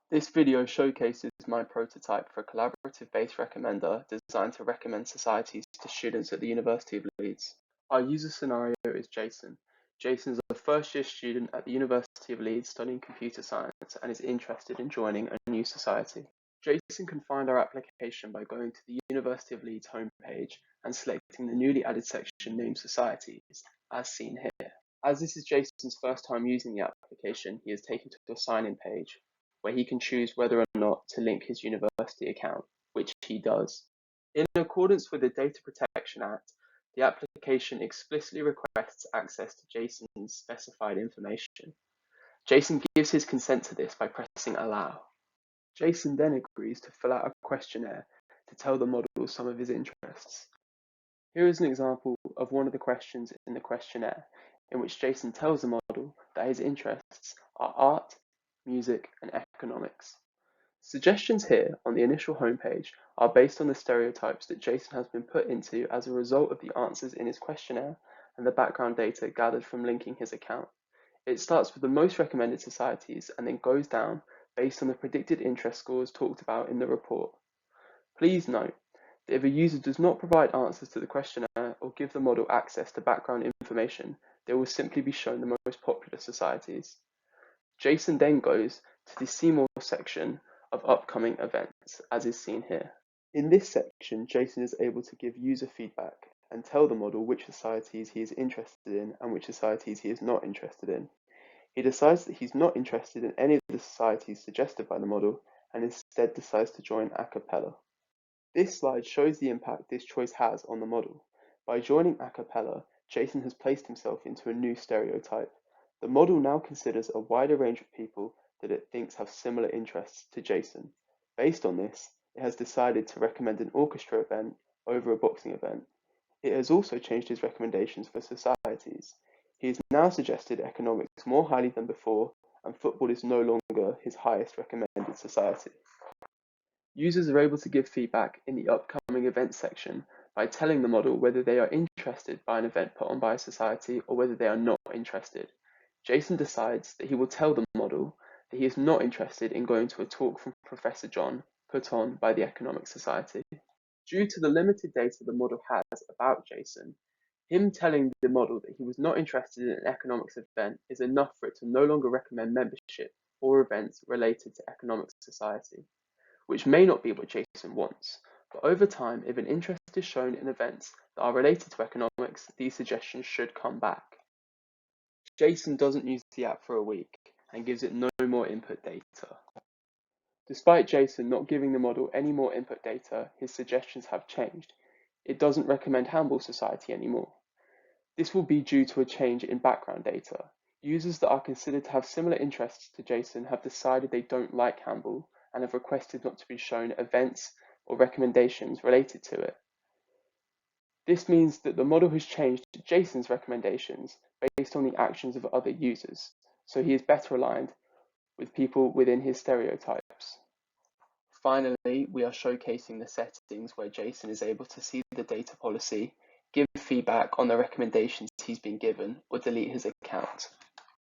This video showcases my prototype for a collaborative-based recommender designed to recommend societies to students at the University of Leeds. Our user scenario is Jason. Jason is a first-year student at the University of Leeds studying computer science and is interested in joining a new society. Jason can find our application by going to the University of Leeds homepage and selecting the newly added section named Societies, as seen here. As this is Jason's first time using the application, he is taken to a sign-in page, where he can choose whether or not to link his university account, which he does. In accordance with the Data Protection Act, the application explicitly requests access to Jason's specified information. Jason gives his consent to this by pressing Allow. Jason then agrees to fill out a questionnaire to tell the model some of his interests. Here is an example of one of the questions in the questionnaire, in which Jason tells the model that his interests are art, music, and economics. Suggestions here on the initial homepage are based on the stereotypes that Jason has been put into as a result of the answers in his questionnaire and the background data gathered from linking his account. It starts with the most recommended societies and then goes down based on the predicted interest scores talked about in the report. Please note that if a user does not provide answers to the questionnaire or give the model access to background information, they will simply be shown the most popular societies. Jason then goes to the See More section of upcoming events, as is seen here. In this section, Jason is able to give user feedback and tell the model which societies he is interested in and which societies he is not interested in. He decides that he's not interested in any of the societies suggested by the model and instead decides to join a cappella. This slide shows the impact this choice has on the model. By joining a cappella, Jason has placed himself into a new stereotype. The model now considers a wider range of people that it thinks have similar interests to Jason. Based on this, it has decided to recommend an orchestra event over a boxing event. It has also changed his recommendations for societies. He has now suggested economics more highly than before, and football is no longer his highest recommended society. Users are able to give feedback in the upcoming events section by telling the model whether they are interested by an event put on by a society or whether they are not interested. Jason decides that he will tell the model that he is not interested in going to a talk from Professor John put on by the Economic Society. Due to the limited data the model has about Jason, him telling the model that he was not interested in an economics event is enough for it to no longer recommend membership or events related to Economic Society, which may not be what Jason wants. But over time, if an interest is shown in events that are related to economics, these suggestions should come back. Jason doesn't use the app for a week and gives it no more input data. Despite Jason not giving the model any more input data, his suggestions have changed. It doesn't recommend Handball Society anymore. This will be due to a change in background data. Users that are considered to have similar interests to Jason have decided they don't like handball and have requested not to be shown events or recommendations related to it. This means that the model has changed Jason's recommendations based on the actions of other users, so he is better aligned with people within his stereotypes. Finally, we are showcasing the settings where Jason is able to see the data policy, give feedback on the recommendations he's been given, or delete his account.